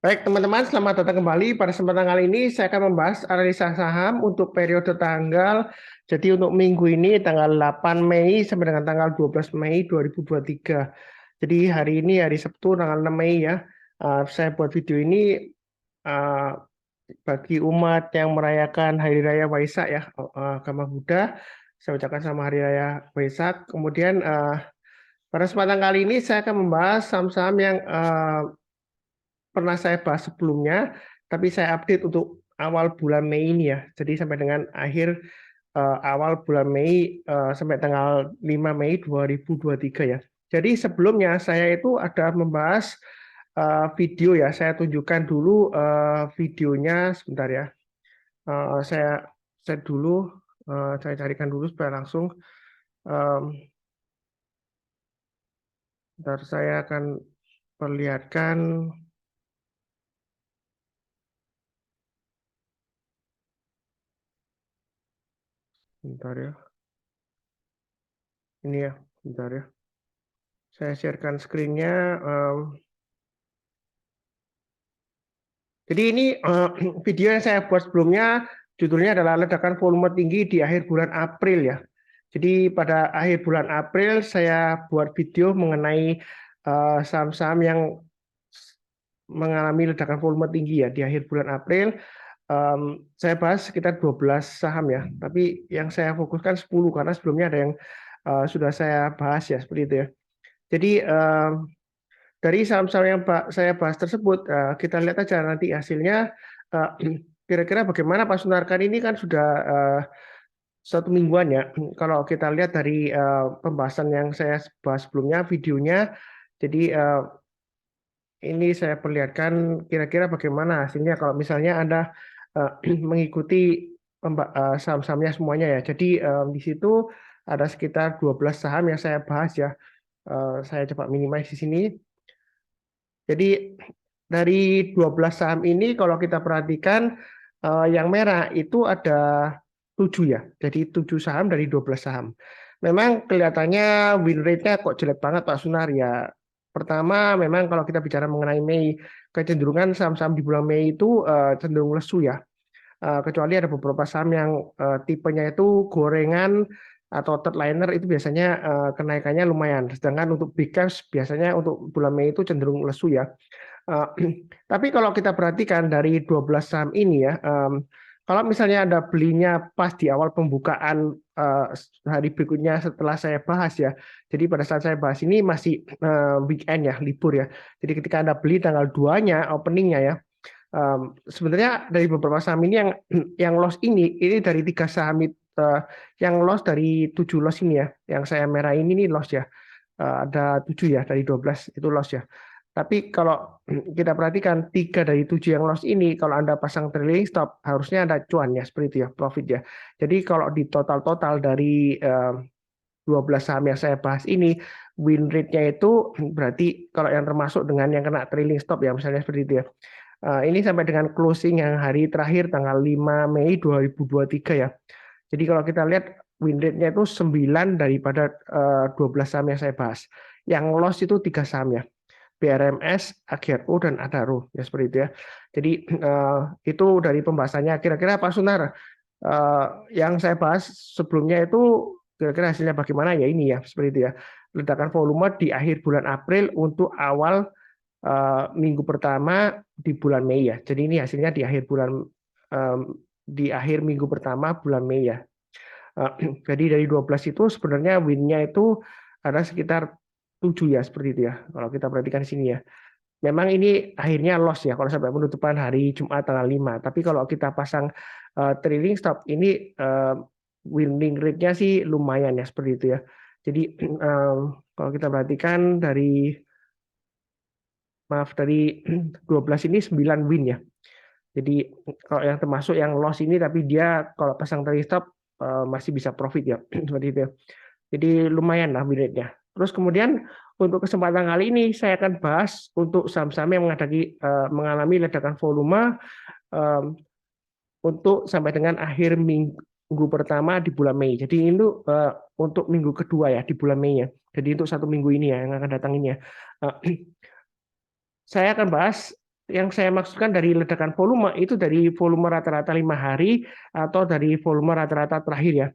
Baik, teman-teman, selamat datang kembali. Pada kesempatan kali ini, saya akan membahas analisa saham untuk periode tanggal. Jadi untuk minggu ini, tanggal 8 Mei sampai dengan tanggal 12 Mei 2023. Jadi hari ini, hari Sabtu, tanggal 6 Mei ya. Saya buat video ini uh, bagi umat yang merayakan Hari Raya Waisak ya, agama Buddha. Saya ucapkan sama Hari Raya Waisak. Kemudian pada kesempatan kali ini, saya akan membahas saham-saham yang pernah saya bahas sebelumnya, tapi saya update untuk awal bulan Mei ini ya. Jadi sampai dengan akhir awal bulan Mei sampai tanggal 5 Mei 2023 ya. Jadi sebelumnya saya itu ada membahas video ya. Saya tunjukkan dulu videonya sebentar ya. Saya set dulu, saya carikan dulu supaya langsung. Bentar, saya akan perlihatkan. Bentar ya. Ini ya, bentar ya. Saya sharekan screen-nya. Jadi ini video yang saya buat sebelumnya, judulnya adalah ledakan volume tinggi di akhir bulan April ya. Jadi pada akhir bulan April saya buat video mengenai saham-saham yang mengalami ledakan volume tinggi ya di akhir bulan April. Saya bahas sekitar 12 saham ya, tapi yang saya fokuskan 10 karena sebelumnya ada yang sudah saya bahas ya seperti itu ya. Jadi dari saham-saham yang saya bahas tersebut, kita lihat aja nanti hasilnya. Kira-kira bagaimana Pak Sunarkan ini kan sudah satu mingguan ya. Kalau kita lihat dari pembahasan yang saya bahas sebelumnya, videonya, jadi ini saya perlihatkan kira-kira bagaimana hasilnya kalau misalnya Anda mengikuti saham-sahamnya semuanya ya. Jadi di situ ada sekitar 12 saham yang saya bahas ya. Saya coba minimize di sini. Jadi dari 12 saham ini kalau kita perhatikan yang merah itu ada 7 ya. Jadi 7 saham dari 12 saham. Memang kelihatannya win rate-nya kok jelek banget Pak Sunar ya. Pertama memang kalau kita bicara mengenai Mei, kecenderungan saham-saham di bulan Mei itu cenderung lesu ya. Kecuali ada beberapa saham yang tipenya itu gorengan atau third liner itu biasanya kenaikannya lumayan. Sedangkan untuk big caps biasanya untuk bulan Mei itu cenderung lesu ya. Tapi kalau kita perhatikan dari 12 saham ini ya, kalau misalnya Anda belinya pas di awal pembukaan hari berikutnya setelah saya bahas ya. Jadi pada saat saya bahas ini masih weekend ya, libur ya. Jadi ketika Anda beli tanggal 2-nya openingnya ya, sebenarnya dari beberapa saham ini yang loss ini dari 3 saham yang loss dari 7 loss ini ya, yang saya merah ini loss ya. Ada 7 ya dari 12 itu loss ya. Tapi kalau kita perhatikan 3 dari 7 yang loss ini, kalau Anda pasang trailing stop, harusnya ada cuan ya, seperti itu ya, profit ya. Jadi kalau di total-total dari 12 saham yang saya bahas ini, win rate-nya itu berarti kalau yang termasuk dengan yang kena trailing stop ya, misalnya seperti itu ya. Ini sampai dengan closing yang hari terakhir tanggal 5 Mei 2023 ya. Jadi kalau kita lihat win rate-nya itu 9 daripada 12 saham yang saya bahas. Yang loss itu 3 saham ya. BRMS, AGRO, dan Adaro ya seperti itu ya. Jadi itu dari pembahasannya. Kira-kira Pak Sunar yang saya bahas sebelumnya itu kira-kira hasilnya bagaimana ya ini ya seperti itu ya. Ledakan volume di akhir bulan April untuk awal minggu pertama di bulan Mei ya. Jadi ini hasilnya di akhir bulan di akhir minggu pertama bulan Mei ya. Jadi dari 12 itu sebenarnya win-nya itu ada sekitar 7 ya seperti itu ya. Kalau kita perhatikan di sini ya. Memang ini akhirnya loss ya kalau sampai penutupan hari Jumat tanggal 5. Tapi kalau kita pasang trailing stop ini winning rate-nya sih lumayan ya seperti itu ya. Jadi kalau kita perhatikan dari 12 ini 9 win ya. Jadi kalau yang termasuk yang loss ini tapi dia kalau pasang trailing stop masih bisa profit ya seperti itu ya. Jadi lumayan lah win rate-nya. Terus kemudian untuk kesempatan kali ini saya akan bahas untuk saham-saham yang mengalami ledakan volume untuk sampai dengan akhir minggu pertama di bulan Mei. Jadi ini untuk minggu kedua ya di bulan Mei ya. Jadi untuk 1 minggu ini ya yang akan datang ini ya. Saya akan bahas yang saya maksudkan dari ledakan volume itu dari volume rata-rata 5 hari atau dari volume rata-rata terakhir ya,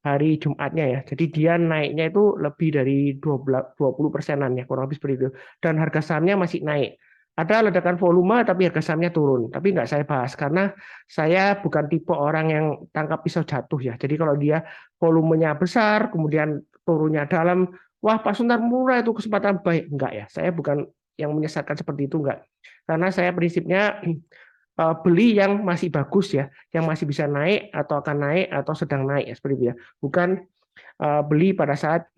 hari Jumatnya ya. Jadi dia naiknya itu lebih dari 20%-an ya, kurang lebih seperti itu. Dan harga sahamnya masih naik. Ada ledakan volume tapi harga sahamnya turun. Tapi nggak saya bahas karena saya bukan tipe orang yang tangkap pisau jatuh ya. Jadi kalau dia volumenya besar, kemudian turunnya dalam, wah Pak Suntar murah itu kesempatan baik. Enggak ya, saya bukan yang menyesatkan seperti itu, enggak. Karena saya prinsipnya beli yang masih bagus ya, yang masih bisa naik atau akan naik atau sedang naik ya seperti itu ya. Bukan beli pada saat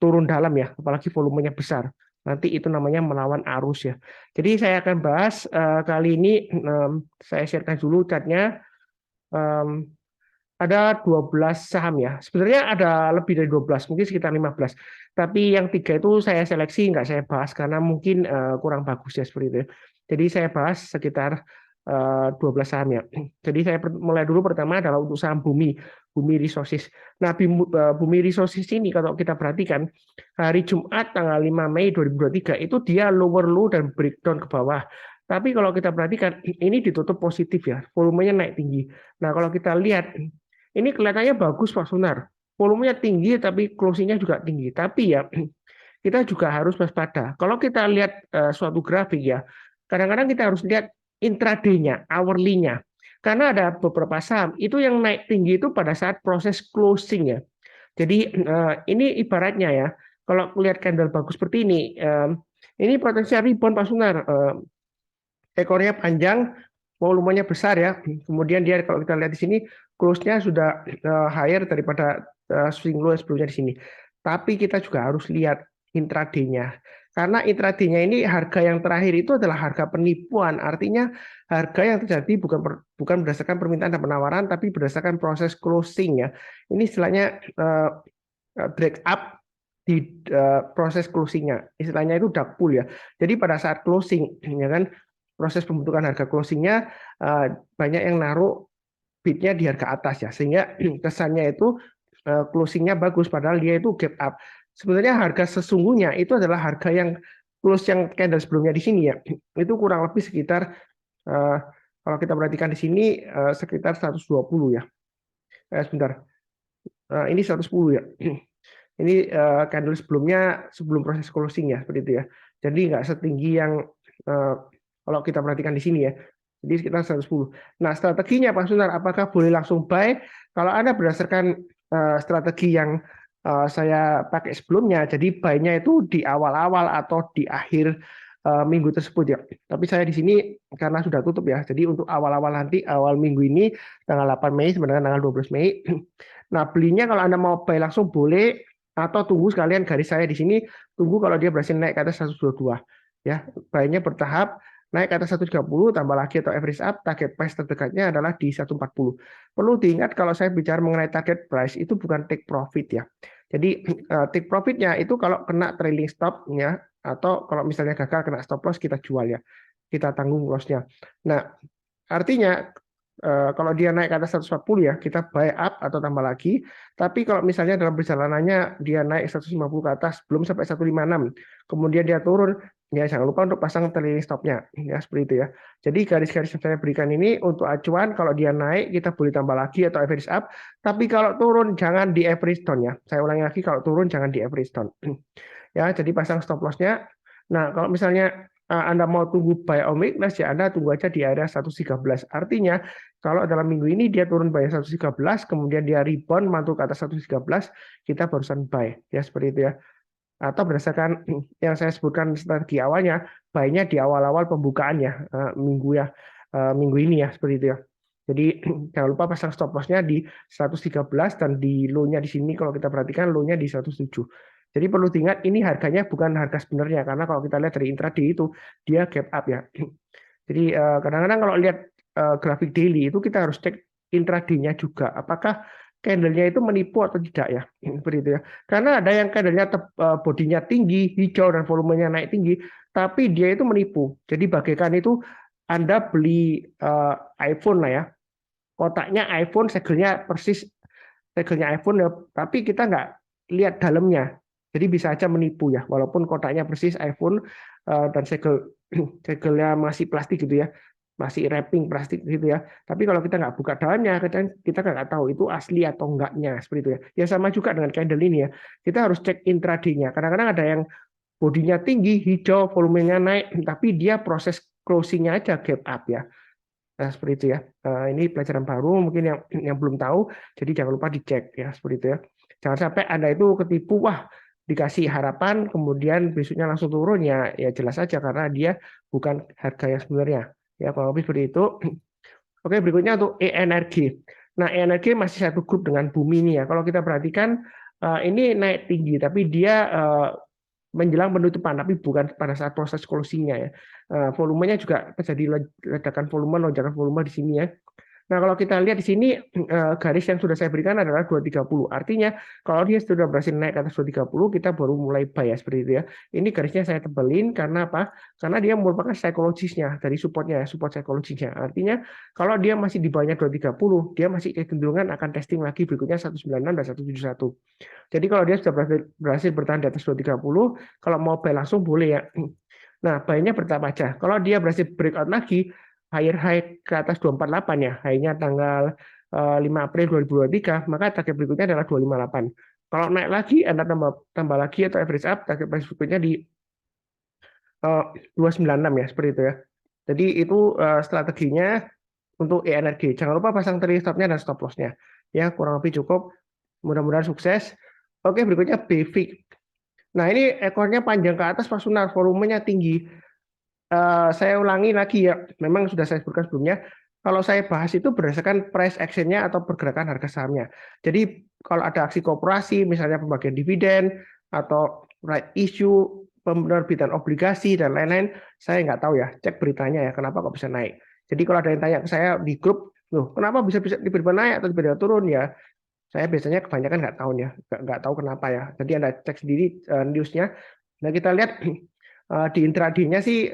turun dalam ya, apalagi volumenya besar. Nanti itu namanya melawan arus ya. Jadi saya akan bahas kali ini, saya sharekan dulu chartnya. Ada 12 saham ya. Sebenarnya ada lebih dari 12, mungkin sekitar 15. Tapi yang 3 itu saya seleksi, nggak saya bahas karena mungkin kurang bagus ya seperti itu. Jadi saya bahas sekitar 12 saham ya. Jadi saya mulai dulu, pertama adalah untuk saham Bumi Resources. Nah, Bumi Resources ini kalau kita perhatikan, hari Jumat tanggal 5 Mei 2023 itu dia lower low dan breakdown ke bawah. Tapi kalau kita perhatikan, ini ditutup positif ya, volumenya naik tinggi. Nah, kalau kita lihat, ini kelihatannya bagus Pak Sunar. Volumenya tinggi tapi closing-nya juga tinggi. Tapi ya kita juga harus waspada. Kalau kita lihat suatu grafik ya, kadang-kadang kita harus lihat intraday-nya, hourly-nya. Karena ada beberapa saham itu yang naik tinggi itu pada saat proses closing ya. Jadi ini ibaratnya ya, kalau lihat candle bagus seperti ini potensi rebound Pak Sunar. Ekornya panjang, volumenya besar ya. Kemudian dia kalau kita lihat di sini close-nya sudah higher daripada swing low sebelumnya di sini. Tapi kita juga harus lihat intraday-nya. Karena intraday-nya ini harga yang terakhir itu adalah harga penipuan. Artinya harga yang terjadi bukan berdasarkan permintaan dan penawaran, tapi berdasarkan proses closing ya. Ini istilahnya break up di proses closingnya. Istilahnya itu dark pool ya. Jadi pada saat closing ya kan, proses pembentukan harga closingnya banyak yang naruh bidnya di harga atas ya, sehingga kesannya itu closingnya bagus padahal dia itu gap up. Sebenarnya harga sesungguhnya itu adalah harga yang close yang candle sebelumnya di sini ya, itu kurang lebih sekitar kalau kita perhatikan di sini sekitar 120 ya. Sebentar, ini 110 ya. Ini candle sebelumnya sebelum proses closing ya, seperti itu ya. Jadi nggak setinggi yang kalau kita perhatikan di sini ya. Jadi sekitar 110. Nah, strateginya Pak Sunar, apakah boleh langsung buy? Kalau Anda berdasarkan strategi yang saya pakai sebelumnya, jadi buy-nya itu di awal-awal atau di akhir minggu tersebut ya. Tapi saya di sini karena sudah tutup ya. Jadi untuk awal-awal nanti, awal minggu ini tanggal 8 Mei sebenarnya tanggal 12 Mei. Nah, belinya kalau Anda mau buy langsung boleh, atau tunggu sekalian garis saya di sini, tunggu kalau dia berhasil naik ke atas 122 ya, buy-nya bertahap naik ke atas 130 tambah lagi atau average up, target price terdekatnya adalah di 140. Perlu diingat kalau saya bicara mengenai target price itu bukan take profit ya. Jadi take profitnya itu kalau kena trailing stop ya, atau kalau misalnya gagal kena stop loss kita jual ya, kita tanggung loss-nya. Nah, artinya kalau dia naik ke atas 140 ya, kita buy up atau tambah lagi. Tapi kalau misalnya dalam perjalanannya dia naik 150 ke atas, belum sampai 156, kemudian dia turun, ya jangan lupa untuk pasang trailing stop-nya. Ya, seperti itu ya. Jadi garis-garis yang saya berikan ini untuk acuan, kalau dia naik kita boleh tambah lagi atau average up. Tapi kalau turun jangan di average down ya. Saya ulangi lagi, kalau turun jangan di average down. Ya, jadi pasang stop loss-nya. Nah, kalau misalnya Anda mau tunggu buy on weakness ya Anda tunggu aja di area 113. Artinya kalau dalam minggu ini dia turun buy 113, kemudian dia rebound mantul ke atas 113, kita barusan buy ya, seperti itu ya. Atau berdasarkan yang saya sebutkan strategi awalnya, buy-nya di awal-awal pembukaannya minggu ya, minggu ini ya, seperti itu ya. Jadi jangan lupa pasang stop loss-nya di 113 dan di low-nya di sini kalau kita perhatikan low-nya di 107. Jadi perlu diingat ini harganya bukan harga sebenarnya, karena kalau kita lihat dari intraday itu dia gap up ya. Jadi kadang-kadang kalau lihat grafik daily itu kita harus cek intraday-nya juga, apakah candle-nya itu menipu atau tidak ya, seperti itu ya. Karena ada yang candle-nya bodinya tinggi, hijau dan volumenya naik tinggi, tapi dia itu menipu. Jadi bagaikan itu Anda beli iPhone lah ya, kotaknya iPhone, segelnya persis segelnya iPhone ya, tapi kita nggak lihat dalamnya. Jadi bisa aja menipu ya, walaupun kotaknya persis iPhone dan segel segelnya masih plastik gitu ya, masih wrapping plastik gitu ya. Tapi kalau kita nggak buka dalamnya, kita nggak tahu itu asli atau enggaknya seperti itu ya. Ya sama juga dengan candle ini ya. Kita harus cek intraday-nya. Kadang-kadang ada yang bodinya tinggi, hijau, volumenya naik, tapi dia proses closing-nya aja gap up ya. Nah, seperti itu ya. Ini pelajaran baru mungkin yang belum tahu, jadi jangan lupa dicek ya seperti itu ya. Jangan sampai Anda itu ketipu, wah dikasih harapan kemudian besoknya langsung turun ya, ya jelas saja karena dia bukan harga yang sebenarnya. Ya kalau lebih seperti itu. Oke, berikutnya untuk ENRG. Nah, ENRG masih satu grup dengan bumi ini ya. Kalau kita perhatikan ini naik tinggi, tapi dia menjelang penutupan, tapi bukan pada saat proses closing-nya ya. Volumenya juga terjadi ledakan volume, lonjakan volume di sini ya. Nah, kalau kita lihat di sini garis yang sudah saya berikan adalah 230. Artinya kalau dia sudah berhasil naik ke atas 230, kita baru mulai buy ya seperti itu ya. Ini garisnya saya tebelin karena apa? Karena dia merupakan psikologisnya dari supportnya, support psikologisnya. Artinya kalau dia masih di bawahnya 230, dia masih kecenderungan akan testing lagi berikutnya 196 dan 171. Jadi kalau dia sudah berhasil bertahan di atas 230, kalau mau buy langsung boleh ya. Nah, buy-nya bertahap aja. Kalau dia berhasil breakout lagi, higher high ke atas 248 ya, high-nya tanggal 5 April 2023, maka target berikutnya adalah 258. Kalau naik lagi, Anda tambah lagi atau average up, target price berikutnya di 296 ya, seperti itu ya. Jadi itu strateginya untuk ENRG. Jangan lupa pasang trailing stop-nya dan stop loss-nya. Ya, kurang lebih cukup. Mudah-mudahan sukses. Oke, berikutnya BFIX. Nah, ini ekornya panjang ke atas, Pak Sunar, volumenya tinggi. Saya ulangi lagi ya, memang sudah saya sebutkan sebelumnya, kalau saya bahas itu berdasarkan price action-nya atau pergerakan harga sahamnya. Jadi kalau ada aksi korporasi, misalnya pembagian dividen, atau right issue, penerbitan obligasi, dan lain-lain, saya nggak tahu ya, cek beritanya ya, kenapa kok bisa naik. Jadi kalau ada yang tanya ke saya di grup, loh kenapa bisa tiba-tiba naik atau tiba-tiba turun ya, saya biasanya kebanyakan nggak tahu ya, nggak tahu kenapa ya. Jadi Anda cek sendiri newsnya. Nah kita lihat di intraday-nya sih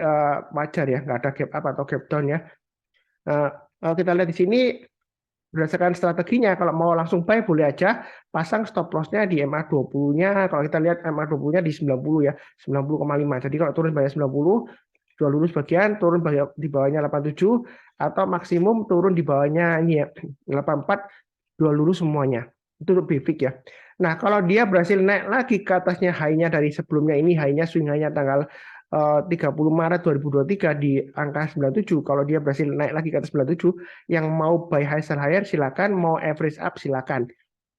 wajar ya, nggak ada gap up atau gap down ya. Kalau kita lihat di sini berdasarkan strateginya, kalau mau langsung buy boleh aja pasang stop loss-nya di MA20-nya. Kalau kita lihat MA20-nya di 90 ya, 90,5. Jadi kalau turun banyak 90, jual dulu sebagian, turun di bawahnya 87, atau maksimum turun di bawahnya ini ya 84, jual dulu semuanya. Itu untuk BFIX ya. Nah, kalau dia berhasil naik lagi ke atasnya high-nya dari sebelumnya, ini high-nya swing high-nya tanggal 30 Maret 2023 di angka 97. Kalau dia berhasil naik lagi ke atas 97, yang mau buy high sell higher silakan, mau average up silakan.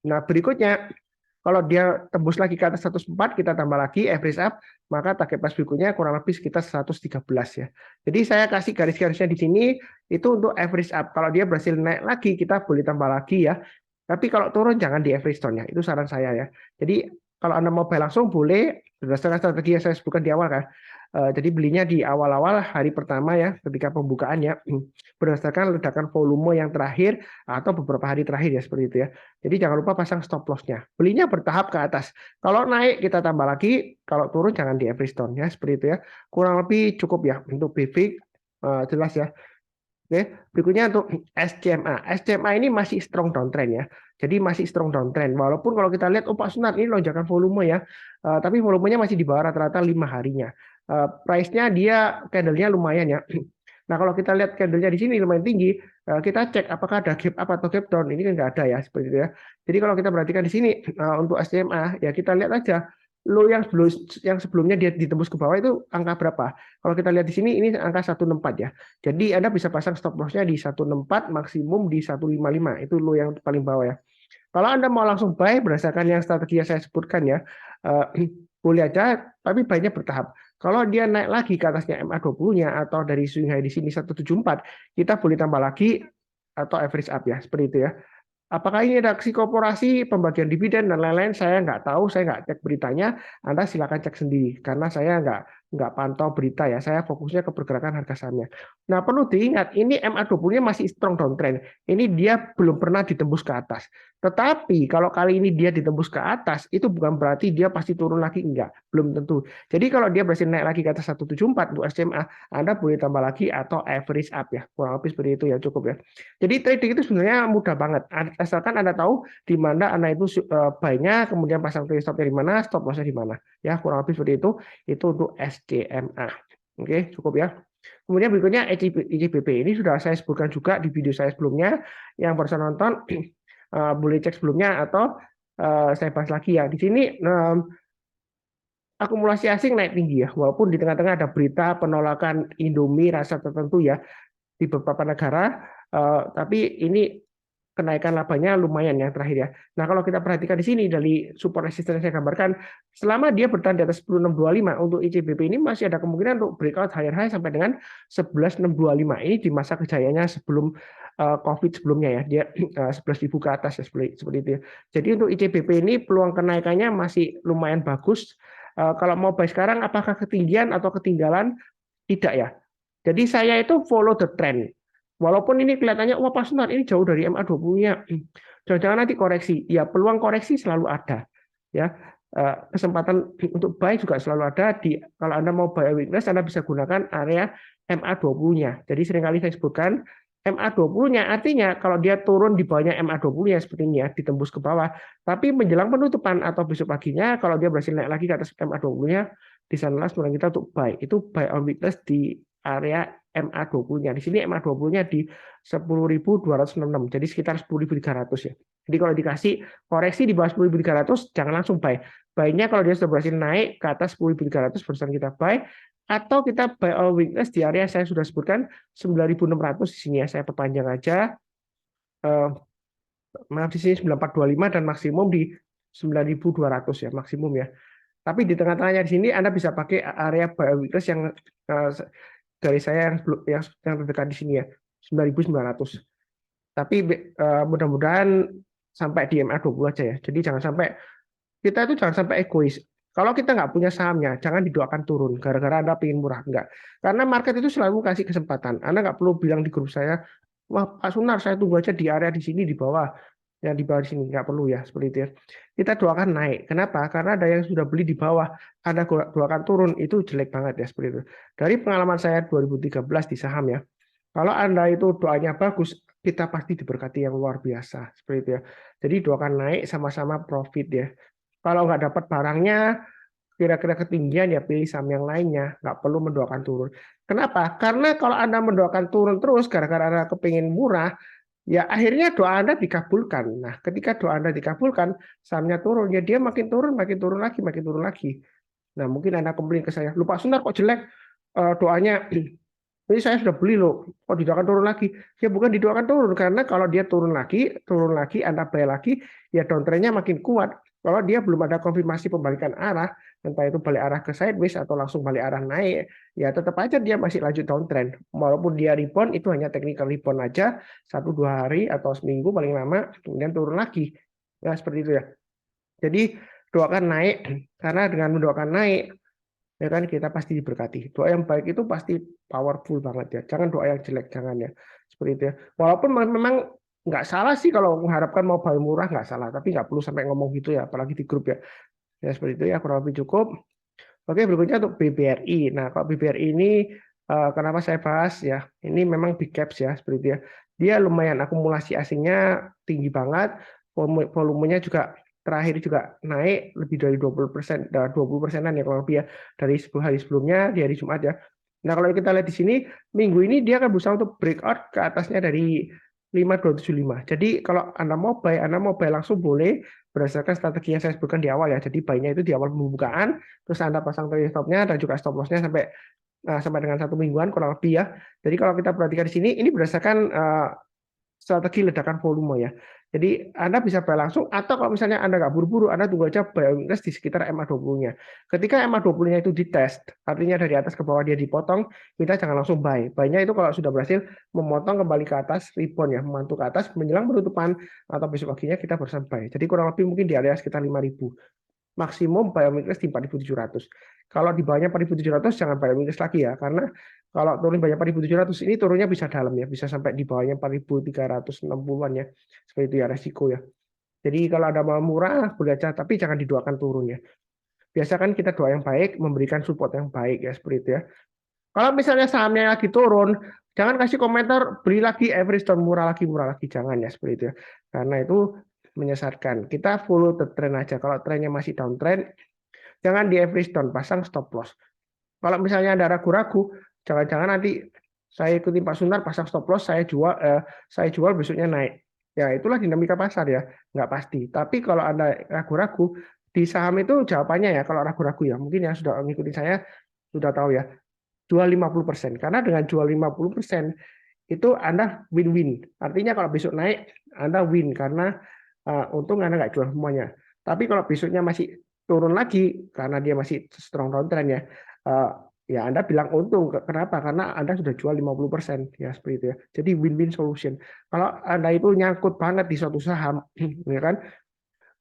Nah, berikutnya kalau dia tembus lagi ke atas 104, kita tambah lagi average up, maka target price berikutnya kurang lebih sekitar 113 ya. Jadi saya kasih garis-garisnya di sini itu untuk average up. Kalau dia berhasil naik lagi, kita boleh tambah lagi ya. Tapi kalau turun jangan di average down-nya. Itu saran saya ya. Jadi kalau Anda mau buy langsung boleh berdasarkan strategi yang saya sebutkan di awal kan. Jadi belinya di awal-awal hari pertama ya, ketika pembukaan ya, berdasarkan ledakan volume yang terakhir atau beberapa hari terakhir ya seperti itu ya. Jadi jangan lupa pasang stop loss-nya. Belinya bertahap ke atas. Kalau naik kita tambah lagi, kalau turun jangan di average down ya seperti itu ya. Kurang lebih cukup ya untuk BFIX jelas ya. Oke, berikutnya untuk SCMA. SCMA ini masih strong downtrend ya. Jadi masih strong downtrend. Walaupun kalau kita lihat, oh Pak Sunar ini lonjakan volume ya. Tapi volumenya masih di bawah rata-rata 5 harinya. Price-nya dia candle-nya lumayan ya. Nah kalau kita lihat candle-nya di sini lumayan tinggi, kita cek apakah ada gap up atau gap down. Ini kan nggak ada ya seperti itu ya. Jadi kalau kita perhatikan di sini untuk SCMA ya kita lihat aja low yang sebelumnya dia ditembus ke bawah itu angka berapa. Kalau kita lihat di sini ini angka 164 ya. Jadi Anda bisa pasang stop loss-nya di 164, maksimum di 155. Itu low yang paling bawah ya. Kalau Anda mau langsung buy berdasarkan yang strategi yang saya sebutkan ya, boleh aja, tapi buy-nya bertahap. Kalau dia naik lagi ke atasnya MA20-nya atau dari swing high di sini 174, kita boleh tambah lagi atau average up ya, seperti itu ya. Apakah ini ada aksi korporasi, pembagian dividen dan lain-lain? Saya nggak tahu, saya nggak cek beritanya. Anda silakan cek sendiri, karena saya nggak pantau berita ya. Saya fokusnya ke pergerakan harga sahamnya. Nah perlu diingat, ini MA20-nya masih strong downtrend. Ini dia belum pernah ditembus ke atas. Tetapi kalau kali ini dia ditembus ke atas, itu bukan berarti dia pasti turun lagi, enggak. Belum tentu. Jadi kalau dia berhasil naik lagi ke atas 174 untuk SMA, Anda boleh tambah lagi atau average up ya. Kurang lebih seperti itu ya, cukup ya. Jadi trading itu sebenarnya mudah banget. Asalkan Anda tahu di mana Anda itu buy-nya, kemudian pasang trailing stop-nya di mana, stop loss-nya di mana. Ya, kurang lebih seperti itu. Itu untuk SCMA. Oke, cukup ya. Kemudian berikutnya ICBP ini sudah saya sebutkan juga di video saya sebelumnya. Yang barusan nonton boleh cek sebelumnya atau saya bahas lagi ya. Di sini akumulasi asing naik tinggi ya, walaupun di tengah-tengah ada berita penolakan Indomie rasa tertentu ya di beberapa negara, tapi ini kenaikan labanya lumayan yang terakhir ya. Nah, kalau kita perhatikan di sini dari support resistance yang saya gambarkan, selama dia bertahan di atas 10625 untuk ICBP ini masih ada kemungkinan untuk breakout higher high sampai dengan 11625. Ini di masa kejayaannya sebelum COVID sebelumnya ya, dia 11.000 ke atas ya seperti itu ya. Jadi untuk ICBP ini peluang kenaikannya masih lumayan bagus. Kalau mau buy sekarang apakah ketinggian atau ketinggalan? Tidak ya. Jadi saya itu follow the trend. Walaupun ini kelihatannya, wah Pak Sunar, ini jauh dari MA20-nya. Jangan-jangan nanti koreksi. Ya, peluang koreksi selalu ada. Ya, kesempatan untuk buy juga selalu ada. Kalau Anda mau buy weakness, Anda bisa gunakan area MA20-nya. Jadi seringkali saya sebutkan, MA20-nya artinya kalau dia turun di bawahnya MA20-nya seperti ini ya, ditembus ke bawah. Tapi menjelang penutupan atau besok paginya, kalau dia berhasil naik lagi ke atas MA20-nya, di sanalah sebenarnya kita untuk buy. Itu buy on weakness di area MA20-nya. Di sini MA20-nya di 10.266, jadi sekitar 10.300 ya. Jadi kalau dikasih koreksi di bawah 10.300, jangan langsung buy. Buy-nya kalau dia sudah berhasil naik ke atas 10.300, barusan kita buy. Atau kita buy on weakness di area saya sudah sebutkan 9.600 di sini ya. Saya perpanjang aja. Maaf di sini 9.425 dan maksimum di 9.200 ya, maksimum ya. Tapi di tengah-tengahnya di sini Anda bisa pakai area buy on weakness yang dari saya yang terdekat di sini ya, 9.900. Tapi mudah-mudahan sampai di MA20 aja ya. Jadi jangan sampai kita itu jangan sampai egois. Kalau kita nggak punya sahamnya, jangan didoakan turun gara-gara Anda pengen murah. Enggak. Karena market itu selalu kasih kesempatan. Anda nggak perlu bilang di grup saya, wah Pak Sunar, saya tunggu aja di area di sini di bawah. Yang di bawah di sini nggak perlu ya seperti itu ya. Kita doakan naik. Kenapa? Karena ada yang sudah beli di bawah, Anda doakan turun, itu jelek banget ya seperti itu. Dari pengalaman saya 2013 di saham ya, kalau Anda itu doanya bagus, kita pasti diberkati yang luar biasa seperti itu ya. Jadi doakan naik sama-sama profit ya. Kalau nggak dapat barangnya, kira-kira ketinggian ya pilih saham yang lainnya, nggak perlu mendoakan turun. Kenapa? Karena kalau Anda mendoakan turun terus gara-gara Anda kepingin murah, ya akhirnya doa Anda dikabulkan. Nah, ketika doa Anda dikabulkan, sahamnya turun, ya dia makin turun lagi, makin turun lagi. Nah, mungkin Anda komplain ke saya, lupa Sunar kok jelek doanya. Ini saya sudah beli loh, kok didoakan turun lagi? Ya bukan didoakan turun, karena kalau dia turun lagi, Anda buy lagi, ya downtrendnya makin kuat. Kalau dia belum ada konfirmasi pembalikan arah, entah itu balik arah ke sideways atau langsung balik arah naik, ya tetap aja dia masih lanjut downtrend. Walaupun dia rebound, itu hanya technical rebound aja, 1-2 hari atau seminggu paling lama, kemudian turun lagi. Ya seperti itu ya. Jadi doakan naik, karena dengan mendoakan naik, ya kan kita pasti diberkati. Doa yang baik itu pasti powerful banget ya. Jangan doa yang jelek, jangan ya. Seperti itu ya. Walaupun memang nggak salah sih kalau mengharapkan mau bayar murah, nggak salah. Tapi nggak perlu sampai ngomong gitu ya, apalagi di grup ya. Ya seperti itu ya, kurang lebih cukup. Oke, berikutnya untuk BBRI. Nah, kalau BBRI ini kenapa saya bahas ya? Ini memang big caps ya, seperti itu ya. Dia lumayan akumulasi asingnya tinggi banget, volumenya juga terakhir juga naik lebih dari 20%, 20%-an ya kalau lebih ya dari 10 hari sebelumnya di hari Jumat ya. Nah, kalau kita lihat di sini minggu ini dia akan berusaha untuk breakout ke atasnya dari 5275. Jadi kalau Anda mau buy langsung boleh berdasarkan strategi yang saya sebutkan di awal ya. Jadi buy-nya itu di awal pembukaan, terus Anda pasang trailing stop-nya dan juga stop loss-nya sampai dengan 1 mingguan kurang lebih ya. Jadi kalau kita perhatikan di sini ini berdasarkan strategi ledakan volume ya. Jadi Anda bisa buy langsung atau kalau misalnya Anda nggak buru-buru, Anda tunggu aja buy weakness di sekitar MA20-nya. Ketika MA20-nya itu dites, artinya dari atas ke bawah dia dipotong, kita jangan langsung buy. Buy-nya itu kalau sudah berhasil memotong kembali ke atas, rebound ya, memantul ke atas, menjelang penutupan atau besok paginya kita barusan buy. Jadi kurang lebih mungkin di area sekitar 5.000. Maksimum buy weakness di 4.700. Kalau di bawahnya 4.700 jangan buy weakness lagi ya, karena kalau turun banyak 4.700 ini turunnya bisa dalam ya, bisa sampai di bawahnya 4.360-an ya. Seperti itu ya resiko ya. Jadi kalau ada mau murah boleh aja, tapi jangan didoakan turun ya. Biasakan kita doa yang baik, memberikan support yang baik ya, seperti itu ya. Kalau misalnya sahamnya lagi turun, jangan kasih komentar beli lagi average down murah lagi, jangan ya seperti itu ya. Karena itu menyesatkan. Kita follow the trend aja. Kalau trennya masih downtrend, jangan di average down, pasang stop loss. Kalau misalnya Anda ragu-ragu, jangan-jangan nanti saya ikuti Pak Sunar pasang stop loss, saya jual besoknya naik. Ya itulah dinamika pasar ya, nggak pasti. Tapi kalau Anda ragu-ragu di saham itu jawabannya ya, kalau ragu-ragu ya, mungkin yang sudah mengikuti saya sudah tahu ya, jual 50%. Karena dengan jual 50% itu Anda win-win. Artinya kalau besok naik, Anda win karena untung Anda nggak jual semuanya. Tapi kalau besoknya masih turun lagi karena dia masih strong downtrend ya, uh, ya Anda bilang untung. Kenapa? Karena Anda sudah jual 50% ya seperti itu ya. Jadi win-win solution. Kalau Anda itu nyangkut banget di suatu saham, ya kan,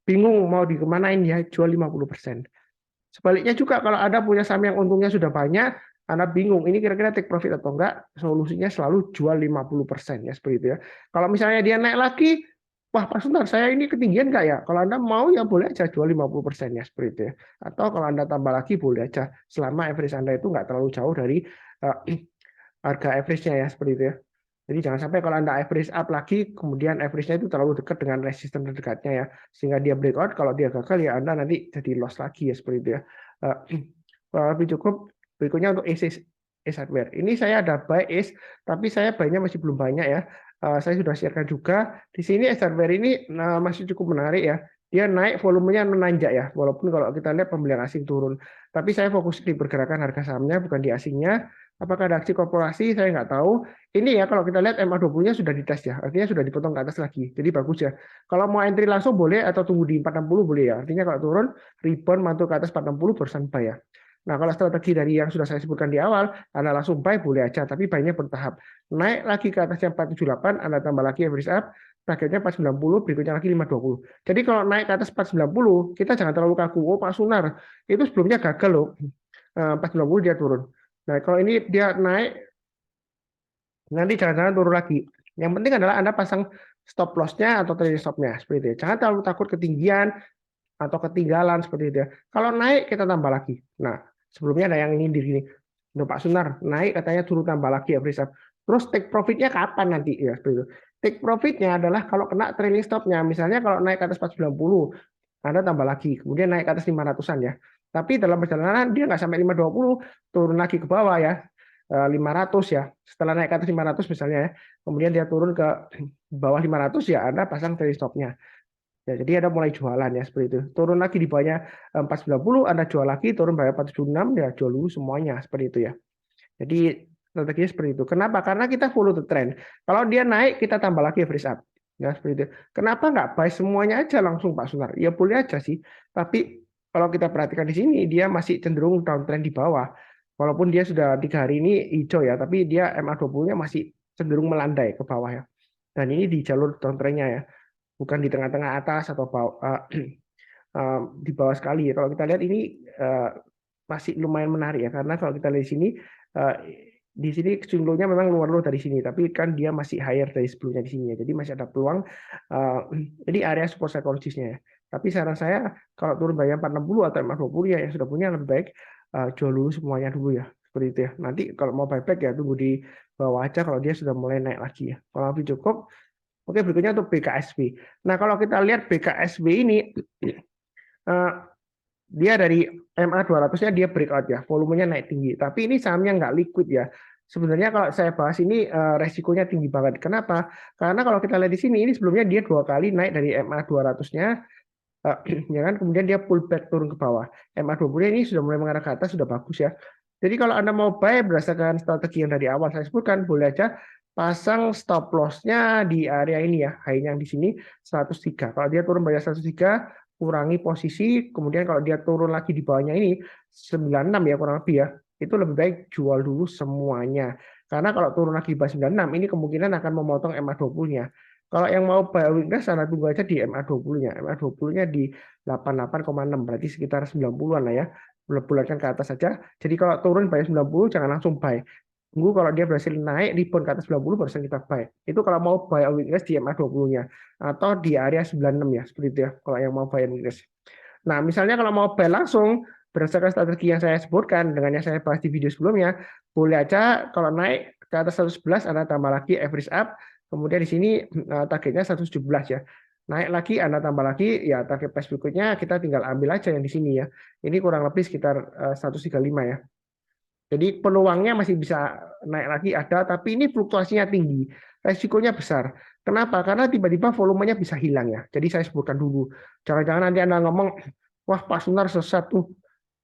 bingung mau dikemanain ya, jual 50%. Sebaliknya juga kalau Anda punya saham yang untungnya sudah banyak, Anda bingung ini kira-kira take profit atau enggak, solusinya selalu jual 50% ya seperti itu ya. Kalau misalnya dia naik lagi, wah Pak Suntar saya ini ketinggian enggak ya? Kalau Anda mau ya boleh aja jual 50% ya seperti itu ya. Atau kalau Anda tambah lagi boleh aja selama average Anda itu enggak terlalu jauh dari uh, harga average-nya ya seperti itu ya. Jadi jangan sampai kalau Anda average up lagi, kemudian average-nya itu terlalu dekat dengan resisten terdekatnya ya, sehingga dia breakout, kalau dia gagal ya Anda nanti jadi loss lagi ya seperti itu ya. Lebih cukup berikutnya untuk Ace Hardware. Ini saya ada buy Ace, tapi saya buy-nya masih belum banyak ya. Saya sudah sharekan juga. Di sini Ace Hardware ini masih cukup menarik ya. Dia naik volumenya menanjak ya, walaupun kalau kita lihat pembelian asing turun. Tapi saya fokus di pergerakan harga sahamnya, bukan di asingnya. Apakah ada aksi korporasi? Saya nggak tahu. Ini ya kalau kita lihat MA20-nya sudah dites ya, artinya sudah dipotong ke atas lagi. Jadi bagus ya. Kalau mau entry langsung boleh atau tunggu di 460 boleh ya. Artinya kalau turun rebound mantul ke atas 460 barusan buy ya. Nah, kalau strategi dari yang sudah saya sebutkan di awal, Anda langsung buy boleh aja, tapi buy-nya bertahap. Naik lagi ke atasnya 478, Anda tambah lagi average up, targetnya 490, berikutnya lagi 520. Jadi kalau naik ke atas 490, kita jangan terlalu kaku. Oh, Pak Sunar, itu sebelumnya gagal loh. 490 dia turun. Nah, kalau ini dia naik, nanti jangan-jangan turun lagi. Yang penting adalah Anda pasang stop loss-nya atau trailing stop-nya seperti itu ya. Jangan terlalu takut ketinggian atau ketinggalan seperti itu ya. Kalau naik kita tambah lagi. Nah, sebelumnya ada yang ini di sini. Untuk Pak Sunar, naik katanya turun tambah lagi ya Frisap. Terus take profit-nya kapan nanti ya seperti itu. Take profit-nya adalah kalau kena trailing stop-nya. Misalnya kalau naik ke atas 490, Anda tambah lagi. Kemudian naik ke atas 500-an ya. Tapi dalam perjalanan dia nggak sampai 520, turun lagi ke bawah ya. 500 ya. Setelah naik ke atas 500 misalnya ya, kemudian dia turun ke bawah 500 ya Anda pasang trailing stop-nya. Ya, jadi Anda mulai jualan ya seperti itu. Turun lagi di bawahnya 490, Anda jual lagi, turun bawah 476, ya jual dulu semuanya seperti itu ya. Jadi strateginya seperti itu. Kenapa? Karena kita follow the trend. Kalau dia naik, kita tambah lagi average up. Ya, seperti itu. Kenapa nggak buy semuanya aja langsung Pak Sunar? Ya boleh aja sih. Tapi kalau kita perhatikan di sini, dia masih cenderung downtrend di bawah. Walaupun dia sudah 3 hari ini hijau ya, tapi dia MA20-nya masih cenderung melandai ke bawah ya. Dan ini di jalur downtrend-nya ya, bukan di tengah-tengah atas atau bawah, di bawah sekali ya. Kalau kita lihat ini masih lumayan menarik ya, karena kalau kita lihat di sini cenderungnya memang luar dari sini, tapi kan dia masih higher dari sebelumnya di sini ya. Jadi masih ada peluang. Jadi area support psikologisnya ya. Tapi saran saya kalau turun bayar 460 atau 420 ya yang sudah punya lebih baik jual dulu semuanya dulu ya. Seperti itu ya. Nanti kalau mau buyback ya tunggu di bawah aja kalau dia sudah mulai naik lagi ya. Kalau lebih cukup. Oke, berikutnya untuk BKSB. Nah, kalau kita lihat BKSB ini, dia dari MA 200-nya dia breakout ya, volumenya naik tinggi. Tapi ini sahamnya nggak liquid ya. Sebenarnya kalau saya bahas ini resikonya tinggi banget. Kenapa? Karena kalau kita lihat di sini, ini sebelumnya dia 2 kali naik dari MA 200-nya, ya kan? Kemudian dia pullback turun ke bawah. MA 20 ini sudah mulai mengarah ke atas, sudah bagus ya. Jadi kalau Anda mau buy berdasarkan strategi yang dari awal saya sebutkan, boleh aja pasang stop loss-nya di area ini ya, high-nya yang di sini 103. Kalau dia turun bayar 103, kurangi posisi, kemudian kalau dia turun lagi di bawahnya ini 96 ya kurang lebih ya, itu lebih baik jual dulu semuanya. Karena kalau turun lagi di bawah 96, ini kemungkinan akan memotong MA20-nya. Kalau yang mau buy weakness, Anda tunggu aja di MA20-nya. MA20-nya di 88,6, berarti sekitar 90-an lah ya. Bulatkan ke atas saja. Jadi kalau turun bayar 90, jangan langsung buy. Tunggu kalau dia berhasil naik rebound ke atas 90 baru kita buy. Itu kalau mau buy weakness di MA20-nya atau di area 96 ya, seperti itu ya kalau yang mau buy weakness. Nah, misalnya kalau mau buy langsung berdasarkan strategi yang saya sebutkan dengan yang saya bahas di video sebelumnya, boleh aja kalau naik ke atas 111 Anda tambah lagi average up, kemudian di sini targetnya 117 ya. Naik lagi Anda tambah lagi ya target price berikutnya kita tinggal ambil aja yang di sini ya. Ini kurang lebih sekitar 135 ya. Jadi peluangnya masih bisa naik lagi ada, tapi ini fluktuasinya tinggi, resikonya besar. Kenapa? Karena tiba-tiba volumenya bisa hilang ya. Jadi saya sebutkan dulu. Jangan-jangan nanti Anda ngomong, wah Pak Sunar sesat tuh,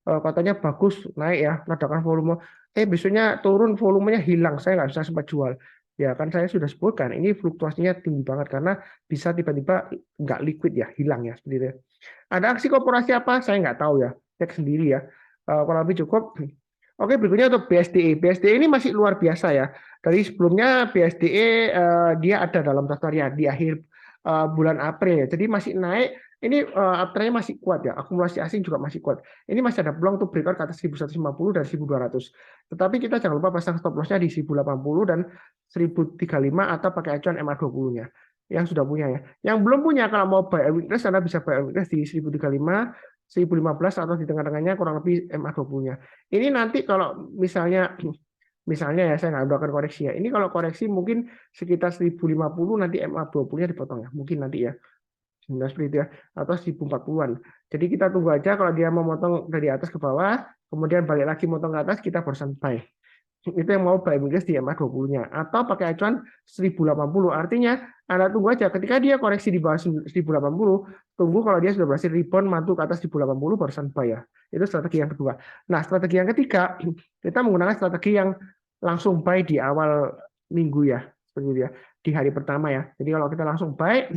katanya bagus naik ya, ledakan volume. Besoknya turun volumenya hilang, saya nggak bisa sempat jual. Ya kan saya sudah sebutkan, ini fluktuasinya tinggi banget karena bisa tiba-tiba nggak liquid ya, hilang ya seperti itu. Ada aksi korporasi apa? Saya nggak tahu ya, cek sendiri ya. Kalau lebih cukup. Oke, berikutnya untuk BSDE. BSDE ini masih luar biasa ya. Dari sebelumnya BSDE dia ada dalam daftarnya di akhir bulan April. Jadi masih naik. Ini trennya masih kuat ya. Akumulasi asing juga masih kuat. Ini masih ada peluang untuk breakout ke atas 1150 dan 1200. Tetapi kita jangan lupa pasang stop loss-nya di 1080 dan 1035 atau pakai acuan MA20-nya yang sudah punya ya. Yang belum punya kalau mau buy weakness Anda bisa buy weakness di 1035, 1015 atau di tengah-tengahnya kurang lebih MA20-nya. Ini nanti kalau misalnya ya saya nggak akan koreksi ya. Ini kalau koreksi mungkin sekitar 1050 nanti MA20-nya dipotong ya. Mungkin nanti ya. Seperti itu ya. Atau 1040-an. Jadi kita tunggu aja kalau dia mau motong dari atas ke bawah, kemudian balik lagi motong ke atas, kita barusan buy. Itu yang mau buy weakness di MA20-nya. Atau pakai acuan 1080. Artinya Anda tunggu aja. Ketika dia koreksi di bawah 1080, tunggu kalau dia sudah berhasil rebound mantul ke atas 1080 barusan buy ya. Itu strategi yang kedua. Nah, strategi yang ketiga, kita menggunakan strategi yang langsung buy di awal minggu ya. Seperti itu ya. Di hari pertama ya. Jadi kalau kita langsung buy,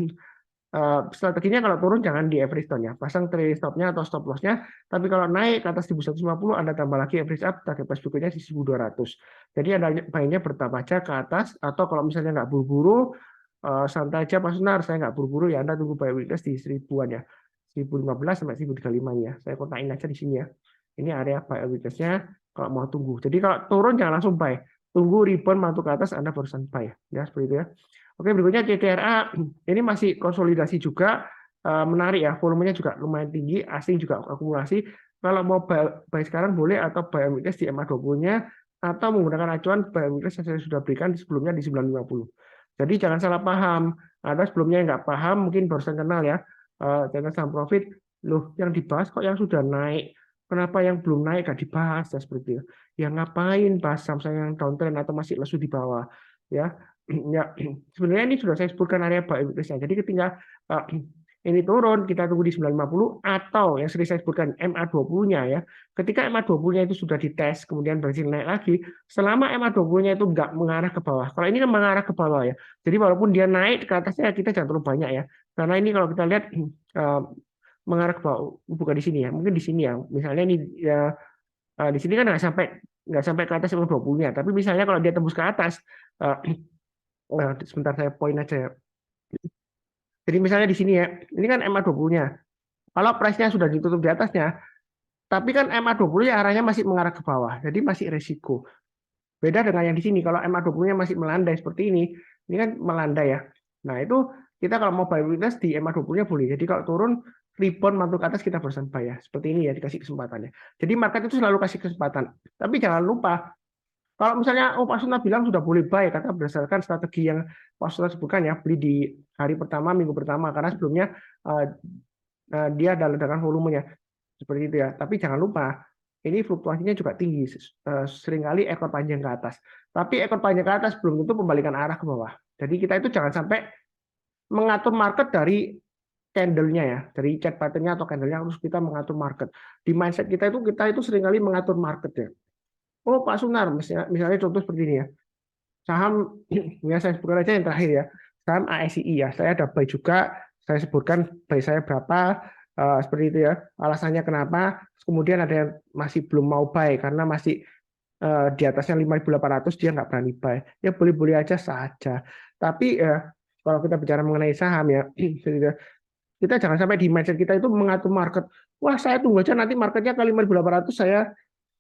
strateginya kalau turun jangan di average down ya, pasang trailing stop-nya atau stop loss-nya. Tapi kalau naik ke atas 1150 Anda tambah lagi average up, target price berikutnya di 1200. Jadi Anda baiknya bertambah aja ke atas, atau kalau misalnya nggak buru-buru, santai aja Pak Sunar, saya nggak buru-buru ya, Anda tunggu buy weakness di 1000-an ya, 1015 sampai 1035 ya. Saya kotain aja di sini ya. Ini area buy weakness-nya kalau mau tunggu. Jadi kalau turun jangan langsung buy, tunggu rebound masuk ke atas Anda barusan buy ya, seperti itu ya. Oke, berikutnya CTRA ini masih konsolidasi juga, menarik ya, volumenya juga lumayan tinggi, asing juga akumulasi. Kalau mau buy sekarang boleh, atau buy weakness di MA20-nya, atau menggunakan acuan buy weakness yang saya sudah berikan sebelumnya di 950. Jadi jangan salah paham. Ada sebelumnya yang nggak paham, mungkin barusan kenal ya, channel saham profit, loh yang dibahas kok yang sudah naik, kenapa yang belum naik nggak dibahas ya, seperti itu. Ya ngapain bahas saham saya yang downtrend atau masih lesu di bawah ya. Ya, sebenarnya ini sudah saya sebutkan area buy weakness-nya. Jadi ketika ini turun, kita tunggu di 950, atau yang sering saya sebutkan MA20-nya ya. Ketika MA20-nya itu sudah dites, kemudian berhasil naik lagi, selama MA20-nya itu nggak mengarah ke bawah. Kalau ini kan mengarah ke bawah ya. Jadi walaupun dia naik ke atasnya, kita jangan terlalu banyak ya. Karena ini kalau kita lihat mengarah ke bawah, bukan di sini ya, mungkin di sini ya. Misalnya ini ya, di sini kan nggak sampai ke atas MA20-nya, tapi misalnya kalau dia tembus ke atas, sebentar saya poin aja ya. Jadi misalnya di sini ya, ini kan MA20-nya. Kalau price-nya sudah ditutup di atasnya, tapi kan MA20 ya arahnya masih mengarah ke bawah, jadi masih resiko. Beda dengan yang di sini, kalau MA20-nya masih melandai seperti ini kan melandai ya. Nah itu kita kalau mau buy weakness di MA20-nya boleh. Jadi kalau turun, rebound mantul ke atas kita barusan buy ya. Seperti ini ya, dikasih kesempatannya. Jadi market itu selalu kasih kesempatan. Tapi jangan lupa, kalau misalnya Pak Suna bilang sudah boleh buy, kata berdasarkan strategi yang Pak Suna sebutkan ya, beli di hari pertama, minggu pertama, karena sebelumnya dia ada ledakan volumenya seperti itu ya. Tapi jangan lupa, ini fluktuasinya juga tinggi, seringkali ekor panjang ke atas. Tapi ekor panjang ke atas belum tentu pembalikan arah ke bawah. Jadi kita itu jangan sampai mengatur market dari candle-nya ya, dari chart pattern-nya atau candle-nya, harus kita mengatur market. Di mindset kita itu seringkali mengatur market ya. Oh Pak Sunar, misalnya contoh seperti ini ya, saham ya saya sebutkan aja yang terakhir ya, saham ASII ya, saya ada buy juga, saya sebutkan buy saya berapa, seperti itu ya, alasannya kenapa. Kemudian ada yang masih belum mau buy karena masih di atasnya 5.800, dia nggak berani buy, ya boleh-boleh aja saja. Tapi kalau kita bicara mengenai saham ya, kita jangan sampai di mindset kita itu mengatur market. Wah saya tunggu aja nanti marketnya ke 5.800 saya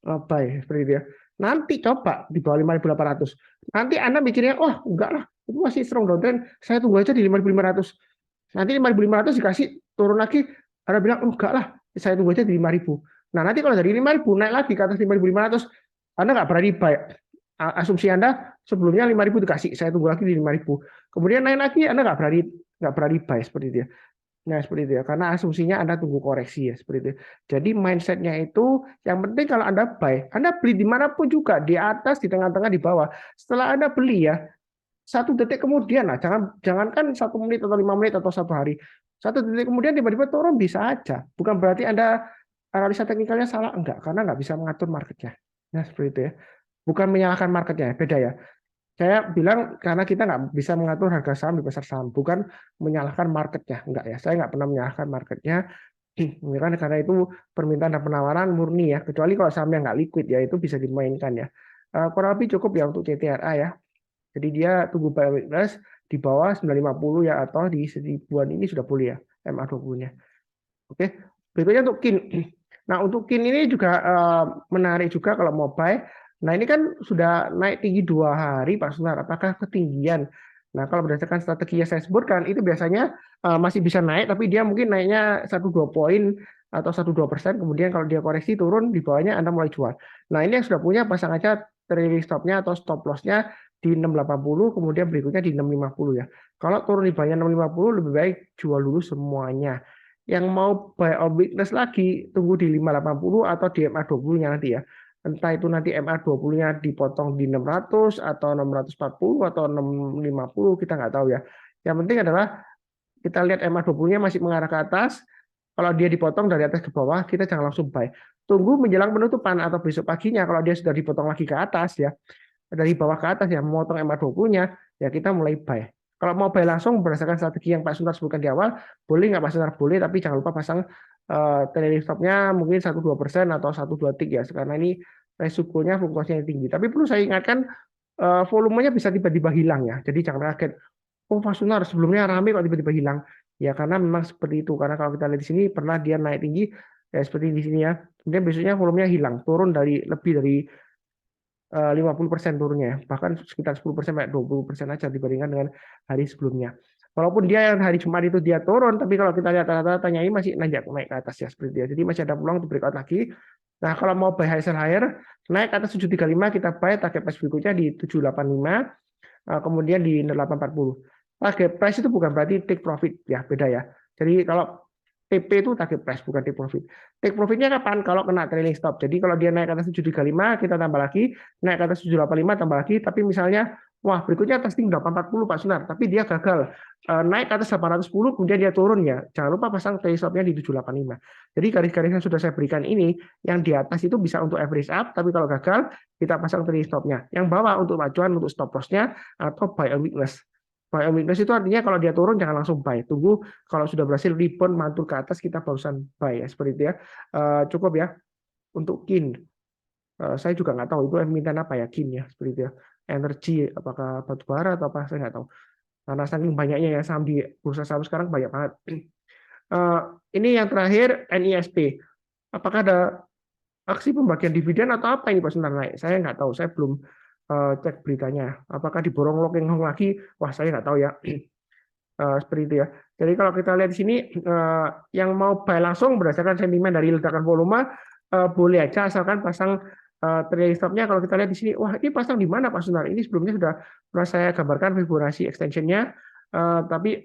buy, seperti itu ya. Nanti coba di bawah 5.800. Nanti Anda mikirnya, oh enggak lah, itu masih strong downtrend, saya tunggu aja di 5.500. Nanti 5.500 dikasih turun lagi, Anda bilang, oh, enggak lah, saya tunggu aja di 5.000. Nah nanti kalau dari 5.000 naik lagi ke atas 5.500, Anda nggak berani buy. Asumsi Anda sebelumnya 5.000 dikasih, saya tunggu lagi di 5.000. Kemudian naik lagi, Anda nggak berani buy seperti itu ya. Nah, seperti itu ya. Karena asumsinya Anda tunggu koreksi ya, seperti itu. Jadi mindsetnya itu yang penting kalau Anda buy, Anda beli dimanapun juga, di atas, di tengah-tengah, di bawah. Setelah Anda beli ya, 1 detik kemudian lah, jangankan 1 menit atau 5 menit atau 1 hari, 1 detik kemudian tiba-tiba turun bisa aja. Bukan berarti Anda analisa teknikalnya salah, enggak, karena nggak bisa mengatur marketnya. Nah, seperti itu ya. Bukan menyalahkan marketnya, beda ya. Saya bilang karena kita nggak bisa mengatur harga saham di pasar saham, bukan menyalahkan marketnya, enggak ya. Saya nggak pernah menyalahkan marketnya, karena itu permintaan dan penawaran murni ya. Kecuali kalau sahamnya nggak liquid ya, itu bisa dimainkan ya. Kurang lebih cukup ya untuk CTRA ya. Jadi dia tunggu buy weakness di bawah 950 ya, atau di 1000-an ini sudah boleh ya MA20-nya. Oke, berikutnya untuk KIN. Nah, untuk KIN ini juga menarik juga kalau mau buy. Nah, ini kan sudah naik tinggi 2 hari, Pak Sunar. Apakah ketinggian? Nah, kalau berdasarkan strategi yang saya sebutkan, itu biasanya masih bisa naik, tapi dia mungkin naiknya 1-2 poin atau 1-2%. Kemudian kalau dia koreksi turun, di bawahnya Anda mulai jual. Nah, ini yang sudah punya, pasang aja trailing stop-nya atau stop loss-nya di 680, kemudian berikutnya di 650 ya. Kalau turun di bawahnya 650, lebih baik jual dulu semuanya. Yang mau buy on weakness lagi, tunggu di 580 atau di MA20-nya nanti ya. Entah itu nanti MA20-nya dipotong di 600 atau 640 atau 650, kita nggak tahu ya. Yang penting adalah kita lihat MA20-nya masih mengarah ke atas. Kalau dia dipotong dari atas ke bawah, kita jangan langsung buy. Tunggu menjelang penutupan atau besok paginya kalau dia sudah dipotong lagi ke atas ya. Dari bawah ke atas ya, memotong MA20-nya, ya kita mulai buy. Kalau mau buy langsung berdasarkan strategi yang Pak Suntar sebutkan di awal, boleh nggak Pak Suntar? Boleh, tapi jangan lupa pasang trailing stop-nya mungkin 1-2% atau 1-2 tick ya, karena ini resikonya fluktuasinya tinggi. Tapi perlu saya ingatkan, volumenya bisa tiba-tiba hilang ya, jadi jangan kaget. Oh, Pak Sunar sebelumnya ramai kok tiba-tiba hilang. Ya karena memang seperti itu. Karena kalau kita lihat di sini pernah dia naik tinggi ya seperti di sini ya. Kemudian besoknya volumenya hilang, turun dari lebih dari 50% turunnya, bahkan sekitar 10% sampai 20% aja dibandingkan dengan hari sebelumnya. Walaupun dia yang hari Jumat itu dia turun, tapi kalau kita lihat rata-ratanya ini masih naik ke atas ya seperti itu. Jadi masih ada peluang untuk breakout lagi. Nah, kalau mau buy high sell higher, naik ke atas 735 kita buy target price berikutnya di 785, kemudian di 840. Target price itu bukan berarti take profit ya, beda ya. Jadi kalau TP itu target price, bukan take profit. Take profitnya kapan? Kalau kena trailing stop. Jadi kalau dia naik ke atas 735, kita tambah lagi, naik ke atas 785, tambah lagi, tapi misalnya, wah berikutnya testing 840 Pak Sunar, tapi dia gagal. Naik ke atas 810, kemudian dia turun ya. Jangan lupa pasang trailing stopnya di 785. Jadi garis-garis yang sudah saya berikan ini, yang di atas itu bisa untuk average up, tapi kalau gagal, kita pasang trailing stopnya. Yang bawah untuk acuan, untuk stop loss-nya, atau buy on weakness. Buy on weakness itu artinya kalau dia turun jangan langsung buy. Tunggu kalau sudah berhasil rebound mantul ke atas kita barusan buy ya seperti itu ya. Cukup ya untuk KIN. Saya juga nggak tahu itu emiten apa ya KIN ya seperti itu ya. Energi apakah batu bara atau apa saya nggak tahu. Karena saking banyaknya ya saham di bursa saham sekarang banyak banget. Ini yang terakhir NISP. Apakah ada aksi pembagian dividen atau apa ini Pak Sebentar naik? Saya nggak tahu. Saya belum cek beritanya. Apakah diborong Locking Hong lagi? Wah saya nggak tahu ya. Seperti itu ya. Jadi kalau kita lihat di sini, yang mau buy langsung berdasarkan sentimen dari ledakan volume, boleh aja asalkan pasang trailing stop-nya. Kalau kita lihat di sini, wah ini pasang di mana Pak Sunar? Ini sebelumnya sudah pernah saya gambarkan Fibonacci extension-nya, tapi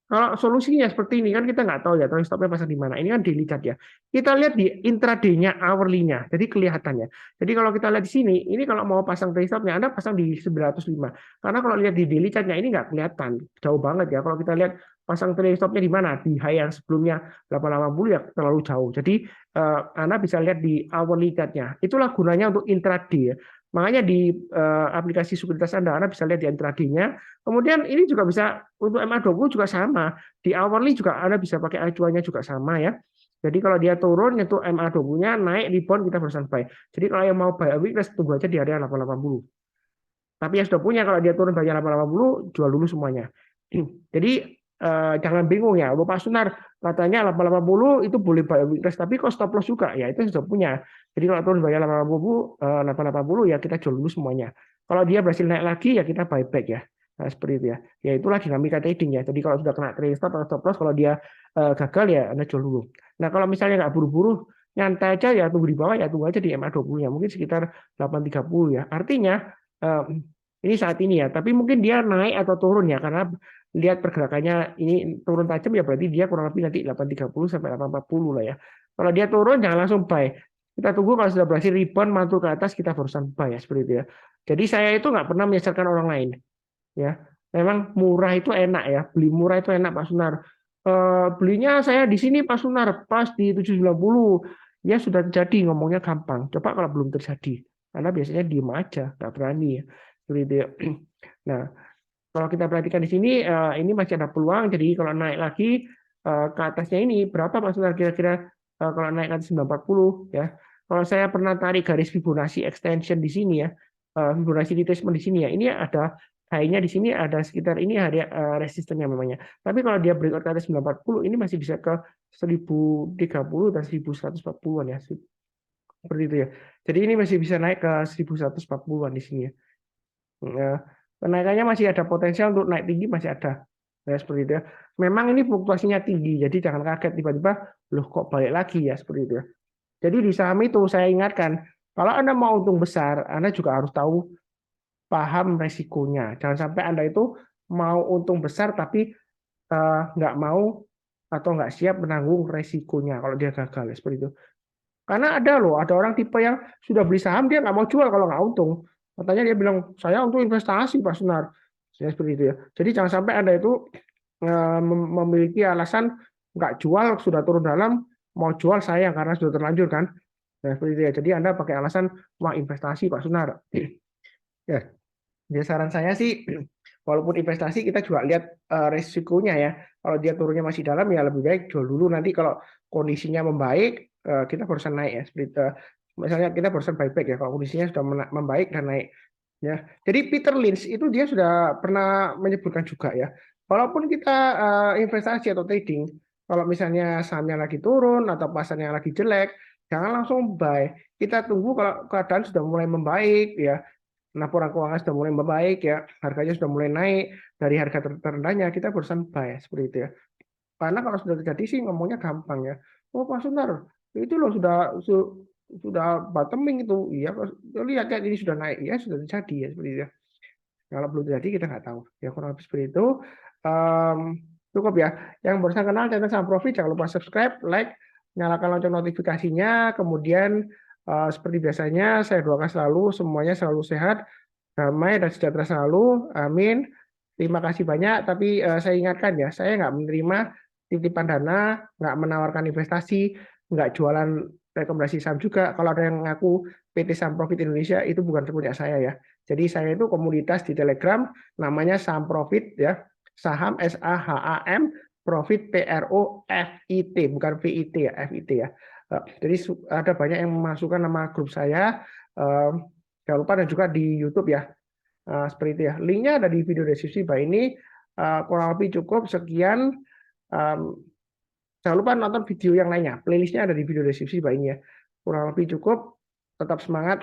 kalau solusinya seperti ini kan kita nggak tahu ya trailing stop-nya pasang di mana. Ini kan daily chart ya. Kita lihat di intraday-nya, hourly-nya. Jadi kelihatannya. Jadi kalau kita lihat di sini, ini kalau mau pasang trailing stop-nya Anda pasang di 905. Karena kalau lihat di daily chart-nya ini nggak kelihatan. Jauh banget ya. Kalau kita lihat pasang trailing stop-nya di mana? Di high yang sebelumnya 880 ya terlalu jauh. Jadi Anda bisa lihat di hourly chart-nya. Itulah gunanya untuk intraday ya. Makanya di aplikasi sekuritas Anda bisa lihat di intraday-nya. Kemudian ini juga bisa untuk MA20 juga sama. Di hourly juga Anda bisa pakai acuannya juga sama ya. Jadi kalau dia turun untuk MA20-nya naik rebound kita barusan buy. Jadi kalau yang mau buy weakness tunggu aja di area 880. Tapi yang sudah punya kalau dia turun banyak 880 jual dulu semuanya. Jadi jangan bingung ya. Pak Sunar katanya 880 itu boleh buy weakness tapi kok stop loss juga ya itu sudah punya. Jadi kalau turun banyak 880 ya kita jual dulu semuanya. Kalau dia berhasil naik lagi ya kita buy back ya. Nah, seperti itu ya. Ya itulah dinamika trading ya. Jadi kalau sudah kena trailing stop atau stop loss kalau dia gagal ya Anda jual dulu. Nah, kalau misalnya nggak buru-buru nyantai aja ya tunggu di bawah ya tunggu aja di MA20-nya mungkin sekitar 830 ya. Artinya ini saat ini ya, tapi mungkin dia naik atau turun ya karena lihat pergerakannya ini turun tajam ya berarti dia kurang lebih nanti 830 sampai 840 lah ya. Kalau dia turun jangan langsung buy. Kita tunggu kalau sudah berhasil rebound mantul ke atas kita barusan buy ya seperti itu ya. Jadi saya itu nggak pernah menyesatkan orang lain ya. Memang murah itu enak ya, beli murah itu enak Pak Sunar. Belinya saya di sini Pak Sunar pas di 790 ya sudah terjadi ngomongnya gampang. Coba kalau belum terjadi, karena biasanya diem aja, nggak berani ya. Seperti itu ya. Nah, kalau kita perhatikan di sini, ini masih ada peluang. Jadi kalau naik lagi ke atasnya ini berapa Pak Sunar kira-kira kalau naik ke atas 940 ya. Kalau saya pernah tarik garis Fibonacci extension di sini ya, Fibonacci retracement di sini ya. Ini ada high-nya di sini ada sekitar ini hari resistennya memangnya. Tapi kalau dia breakout ke atas 940 ini masih bisa ke 1030 dan 1140-an ya. Seperti itu ya. Jadi ini masih bisa naik ke 1140-an di sini ya. Nah, kenaikannya masih ada potensial untuk naik tinggi masih ada. Ya, seperti itu ya. Memang ini fluktuasinya tinggi, jadi jangan kaget tiba-tiba loh kok balik lagi ya seperti itu ya. Jadi di saham itu saya ingatkan, kalau Anda mau untung besar, Anda juga harus tahu paham resikonya. Jangan sampai Anda itu mau untung besar tapi nggak mau atau nggak siap menanggung resikonya kalau dia gagal ya, seperti itu. Karena ada loh, ada orang tipe yang sudah beli saham dia nggak mau jual kalau nggak untung. Katanya dia bilang saya untuk investasi Pak Sunar. Ya, seperti itu ya. Jadi jangan sampai Anda itu memiliki alasan nggak jual sudah turun dalam, mau jual sayang karena sudah terlanjur kan. Nah, seperti itu ya. Jadi Anda pakai alasan wah investasi Pak Sunar. Ya, jadi saran saya sih, walaupun investasi kita juga lihat risikonya ya. Kalau dia turunnya masih dalam ya lebih baik jual dulu. Nanti kalau kondisinya membaik, kita barusan naik ya. Seperti misalnya kita barusan buyback ya. Kalau kondisinya sudah membaik dan naik. Ya, jadi Peter Lynch itu dia sudah pernah menyebutkan juga ya. Walaupun kita investasi atau trading, kalau misalnya sahamnya lagi turun atau pasarnya lagi jelek, jangan langsung buy. Kita tunggu kalau keadaan sudah mulai membaik ya. Laporan keuangan sudah mulai membaik ya, harganya sudah mulai naik dari harga terendahnya, kita berusaha buy seperti itu ya. Karena kalau sudah terjadi sih ngomongnya gampang ya. Oh Pak Sunar, itu loh sudah bottoming itu, iya. Lihat ya ini sudah naik, ya sudah terjadi ya seperti itu ya. Kalau belum terjadi kita nggak tahu. Ya kurang lebih seperti itu. Cukup ya. Yang barusan kenal channel Saham Profit jangan lupa subscribe, like, nyalakan lonceng notifikasinya. Kemudian seperti biasanya saya doakan selalu semuanya selalu sehat, damai dan sejahtera selalu. Amin. Terima kasih banyak. Tapi saya ingatkan ya, saya nggak menerima titipan dana, nggak menawarkan investasi, nggak jualan rekomendasi saham juga. Kalau ada yang ngaku PT Saham Profit Indonesia itu bukan punya saya ya. Jadi saya itu komunitas di Telegram namanya Saham Profit ya. Saham SAHAM Profit PROFIT bukan VIT ya, FIT ya. Jadi ada banyak yang memasukkan nama grup saya. Jangan lupa dan juga di YouTube ya. Seperti itu ya. Linknya ada di video deskripsi. Bah ini kurang lebih cukup sekian. Jangan lupa nonton video yang lainnya. Playlistnya ada di video deskripsi Bah ini ya. Kurang lebih cukup. Tetap semangat.